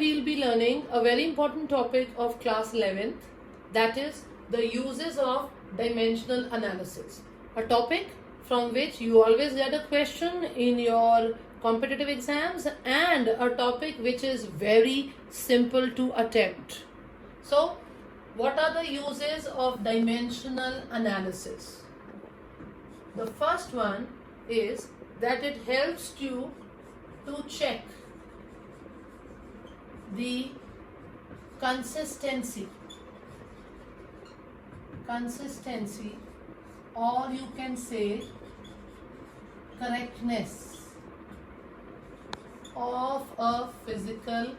we'll be learning a very important topic of class 11th, that is the uses of dimensional analysis. A topic from which you always get a question in your competitive exams and a topic which is very simple to attempt. So, what are the uses of dimensional analysis? The first one is that it helps you to check the consistency, or you can say correctness of a physical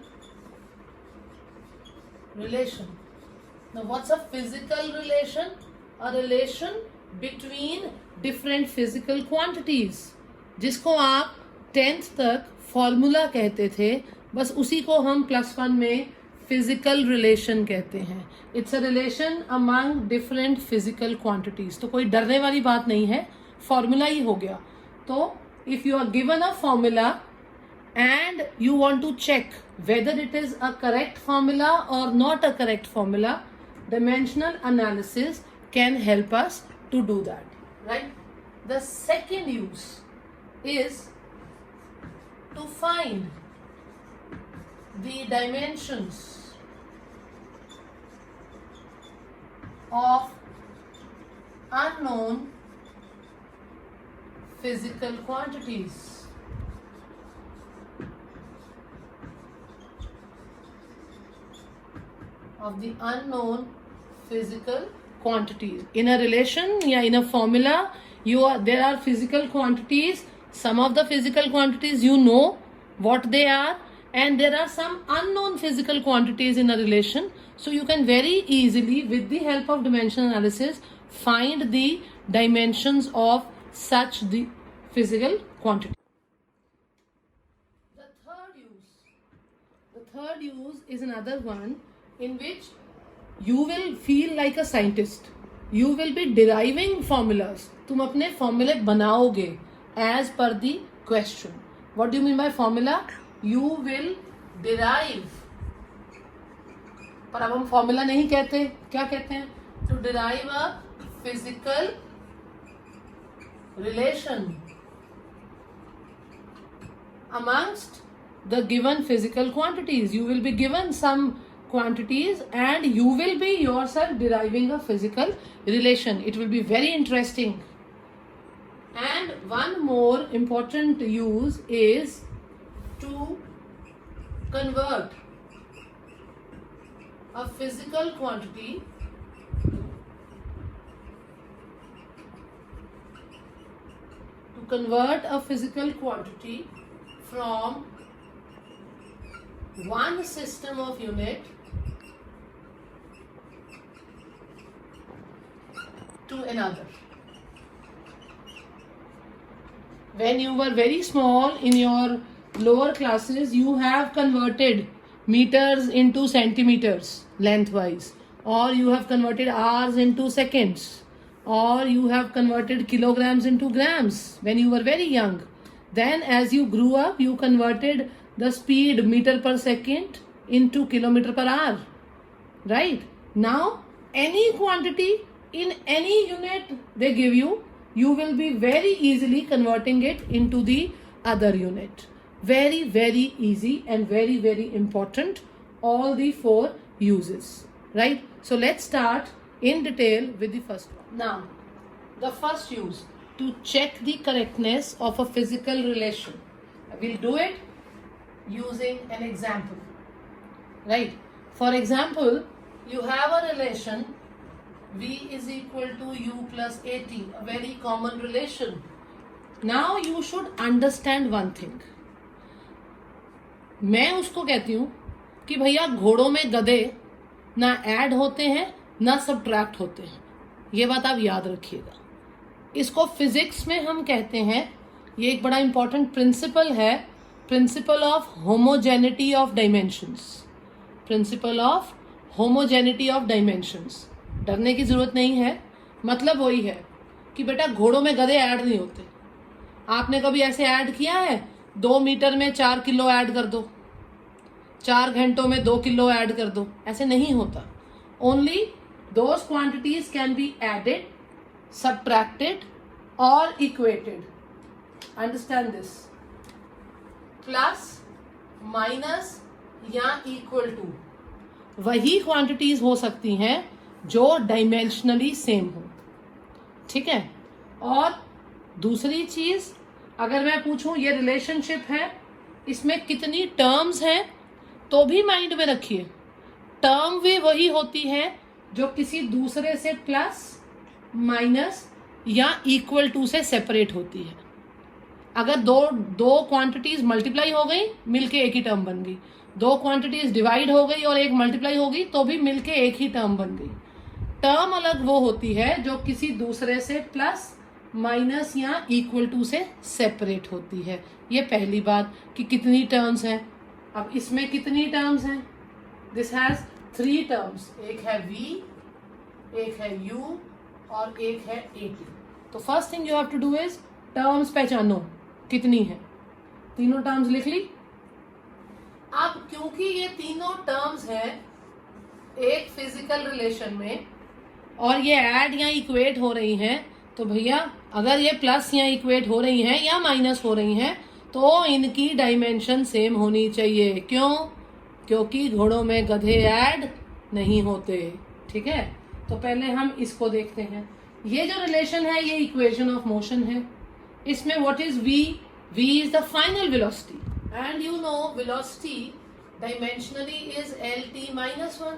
relation. Now, what's a physical relation? A relation between different physical quantities, जिसको आप 10th तक formula कहते थे, बस उसी को हम +1 में फिजिकल रिलेशन कहते हैं. It's a relation among different physical quantities. तो कोई डरने वाली बात नहीं है, फॉर्मूला ही हो गया. तो if you are given a formula and you want to check whether it is a correct formula or not a correct formula, dimensional analysis can help us to do that, right? The second use is to find the dimensions of unknown physical quantities. Of the unknown physical quantities. In a relation या in a formula, there are physical quantities. Some of the physical quantities you know what they are, and there are some unknown physical quantities in a relation. So you can very easily, with the help of dimensional analysis, find the dimensions of such the physical quantity. The third use is another one in which you will feel like a scientist. You will be deriving formulas. तुम अपने फॉर्मूले बनाओगे as per the question. What do you mean by formula? You will derive. पर अब हम formula नहीं कहते, क्या कहते हैं? To derive a physical relation amongst the given physical quantities. You will be given some quantities and you will be yourself deriving a physical relation. It will be very interesting. And one more important use is to convert a physical quantity from one system of unit to another. When you were very small in your lower classes, you have converted meters into centimeters lengthwise, or you have converted hours into seconds, or you have converted kilograms into grams when you were very young. Then as you grew up, you converted the speed meter per second into kilometer per hour, right? Now any quantity in any unit they give you, you will be very easily converting it into the other unit. Very, very easy and very, very important, all the 4 uses, right? So let's start in detail with the first one. Now, the first use, to check the correctness of a physical relation. We'll do it using an example, right? For example, you have a relation V is equal to U plus AT, a very common relation. Now you should understand one thing. मैं उसको कहती हूँ कि भैया घोड़ों में गधे ना ऐड होते हैं ना सब्ट्रैक्ट होते हैं. ये बात आप याद रखिएगा. इसको फिजिक्स में हम कहते हैं, ये एक बड़ा इंपॉर्टेंट प्रिंसिपल है, principle of homogeneity of dimensions. Principle of homogeneity of dimensions. डरने की जरूरत नहीं है. मतलब वही है कि बेटा घोड़ों में गधे ऐड नहीं होते. आपने कभी ऐसे ऐड किया है 2 मीटर में 4 किलो ऐड कर दो? 4 घंटों में 2 किलो ऐड कर दो, ऐसे नहीं होता. Only those quantities can be added, subtracted और equated. Understand this. Plus, minus या इक्वल टू वही क्वांटिटीज हो सकती हैं जो डायमेंशनली सेम हो. ठीक है. और दूसरी चीज, अगर मैं पूछूं ये रिलेशनशिप है, इसमें कितनी टर्म्स हैं, तो भी माइंड में रखिए टर्म वे वही होती है जो किसी दूसरे से प्लस, माइनस या इक्वल टू से सेपरेट होती है. अगर दो क्वांटिटीज मल्टीप्लाई हो गई, मिलके एक ही टर्म बन गई. 2 क्वांटिटीज डिवाइड हो गई और एक मल्टीप्लाई हो गई, तो भी मिलके एक ही टर्म बन गई. टर्म अलग वो होती है जो किसी दूसरे से प्लस, माइनस या इक्वल टू से सेपरेट होती है. ये पहली बात कि कितनी टर्म्स हैं. अब इसमें कितनी टर्म्स हैं? This has 3 terms. एक है v, एक है u और एक है at. तो first thing you have to do is terms पहचानो कितनी है. तीनों टर्म्स लिख ली. अब क्योंकि ये तीनों टर्म्स हैं एक फिजिकल रिलेशन में और ये ऐड या इक्वेट हो रही हैं, तो भैया अगर ये प्लस या इक्वेट हो रही हैं या माइनस हो रही हैं, तो इनकी डायमेंशन सेम होनी चाहिए. क्यों? क्योंकि घोड़ों में गधे ऐड नहीं होते. ठीक है. तो पहले हम इसको देखते हैं. ये जो रिलेशन है ये इक्वेशन ऑफ मोशन है. इसमें what is v? v is the final velocity and you know velocity dimensionally is lt minus 1.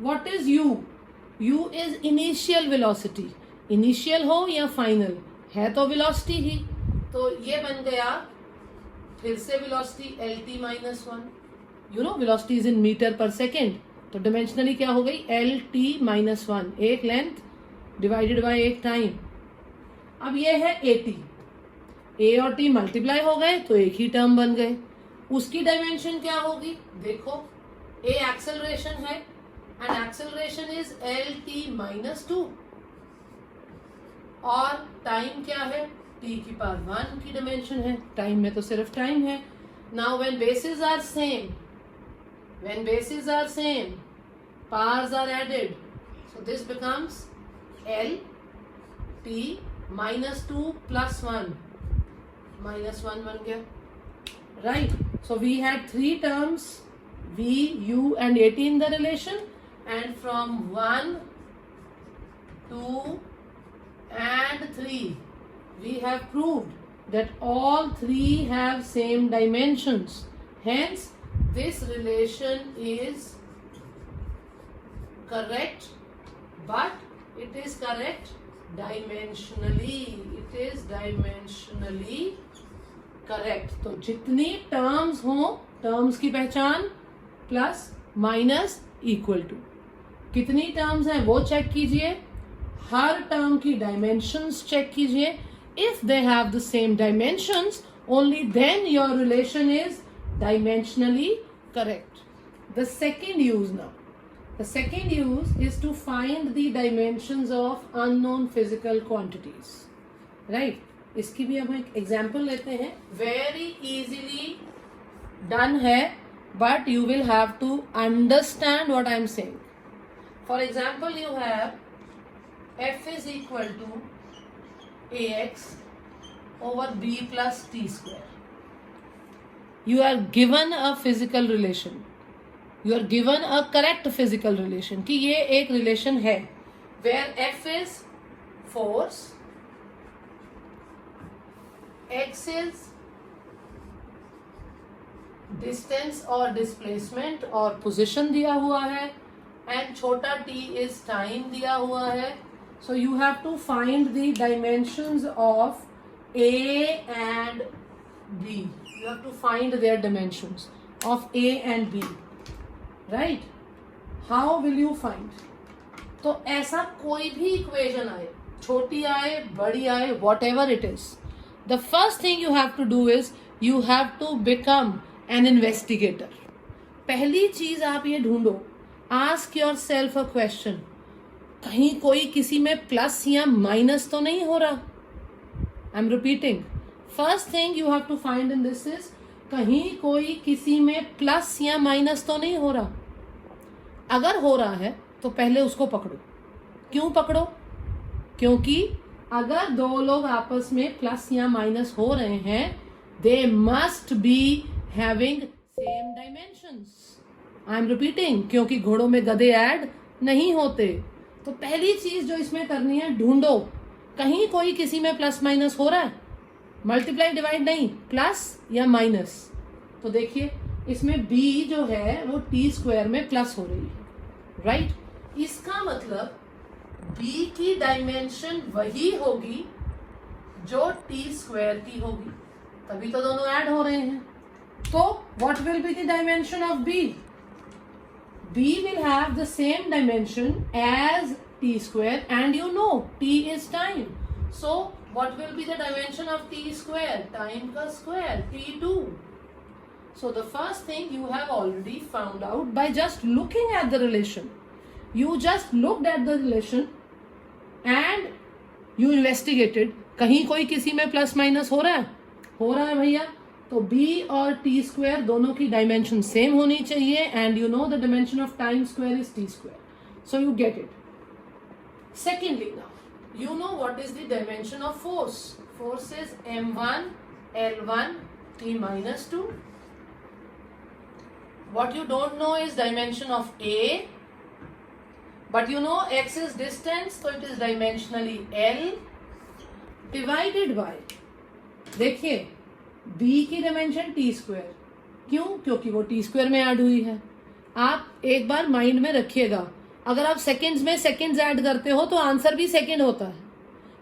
What is u? u is initial velocity. initial हो या final, है तो velocity ही. तो ये बन गया फिर से velocity lt minus 1. You know velocity is in meter per second. तो dimensionally क्या हो गई? lt minus 1. एक length divided by एक time. अब ये है at. a और t मल्टीप्लाई हो गए तो एक ही टर्म बन गए. उसकी डायमेंशन क्या होगी? देखो, a एक्सेलरेशन है and acceleration is lt minus 2 और टाइम क्या है? t की पावर 1 की डायमेंशन है. टाइम में तो सिर्फ टाइम है. Now when bases are same, powers are added, so this becomes lt minus 2 plus 1 minus 1 बन गया. Right. So we had 3 terms v, u and at in the relation, and from 1, 2 and 3 we have proved that all 3 have same dimensions. Hence this relation is correct, but it is correct dimensionally. It is dimensionally correct. तो जितनी terms हो, terms की पहचान plus, minus, equal to. कितनी terms हैं वो check कीजिए. हर टर्म की डायमेंशंस चेक कीजिए. If they have the same dimensions, only then your relation is dimensionally correct. The second use now. The second use is to find the dimensions of unknown physical quantities. Right? इसकी भी हम एक example लेते हैं. Very easily done है, but you will have to understand what I am saying. For example, you have f is equal to ax over b plus t square. You are given a physical relation. You are given a correct physical relation कि ये एक relation है where f is force, x is distance और displacement और position दिया हुआ है and छोटा t is time दिया हुआ है. So you have to find the dimensions of a and b. You have to find their dimensions of a and b. Right. How will you find? तो ऐसा कोई भी इक्वेशन आए, छोटी आए, बड़ी आए, whatever it is, the first thing you have to do is you have to become an investigator. पहली चीज आप ये ढूंढो, ask yourself a question, कहीं कोई किसी में प्लस या माइनस तो नहीं हो रहा. I am repeating. First thing you have to find in this is कहीं कोई किसी में प्लस या माइनस तो नहीं हो रहा? अगर हो रहा है तो पहले उसको पकड़ो। क्यों पकड़ो? क्योंकि अगर दो लोग आपस में प्लस या माइनस हो रहे हैं, they must be having same dimensions. I am repeating, क्योंकि घोड़ों में गधे ऐड नहीं होते। तो पहली चीज जो इसमें करनी है, ढूंढो कहीं कोई किसी में प्लस माइनस हो रहा है। मल्टीप्लाई डिवाइड नहीं, प्लस या माइनस। तो देखिए इसमें b जो है वो t स्क्वायर में प्लस हो रही है, राइट। इसका मतलब b की डायमेंशन वही होगी जो t स्क्वायर की होगी, तभी तो दोनों ऐड हो रहे हैं। तो what will be the dimension of b? b will have the same dimension as t square, and you know t is time. So what will be the dimension of t square? Time ka square, t2. So the first thing you have already found out by just looking at the relation. You just looked at the relation and you investigated. कहीं कोई किसी में plus minus हो रहा है? हो रहा है भैया। तो b और t स्क्वायर दोनों की डायमेंशन सेम होनी चाहिए, and you know the dimension of time square is t square, so you get it. Secondly, now you know what is the dimension of force. Force is m1 l1 t minus 2. What you don't know is dimension of a, but you know x is distance, so it is dimensionally l divided by, देखिए b की dimension t square. क्यों? क्योंकि वो t square में add हुई है। आप एक बार माइंड में रखिएगा, अगर आप सेकेंड्स में सेकेंड्स ऐड करते हो तो आंसर भी सेकेंड होता है,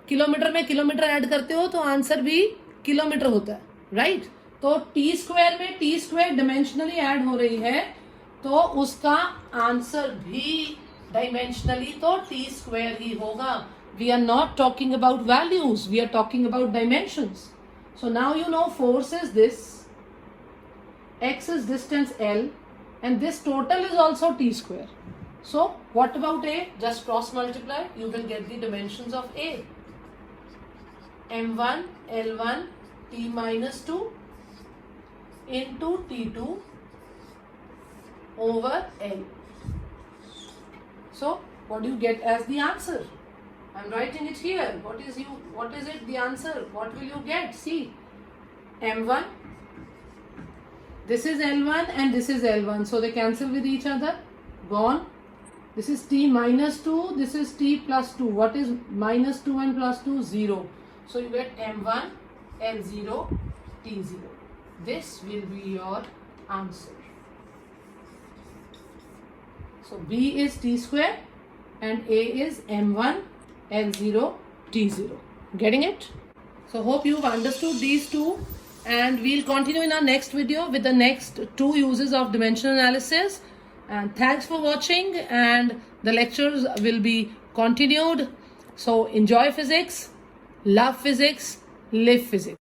किलोमीटर में किलोमीटर ऐड करते हो तो आंसर भी किलोमीटर होता है, राइट। तो टी स्क्वायर में टी स्क्वायर डायमेंशनली ऐड हो रही है, तो उसका आंसर भी डायमेंशनली तो टी स्क्वायर ही होगा। We are not talking about values, we are talking about dimensions. So now you know force is this, x is distance l, and this total is also t square. So what about a? Just cross multiply, you will get the dimensions of a. m1 l1 t minus 2 into t2 over l. So what do you get as the answer? I am writing it here. What is it the answer? What will you get? See, m1, this is L1 and this is L1, so they cancel with each other, gone. This is t minus 2, this is t plus 2. What is minus 2 and plus 2? 0. So you get m1 L0 t0. This will be your answer. So b is t square and a is m1 L0 t0. Getting it? So hope you've understood these two. And we'll continue in our next video with the next 2 uses of dimensional analysis. And thanks for watching, and the lectures will be continued. So enjoy physics, love physics, live physics.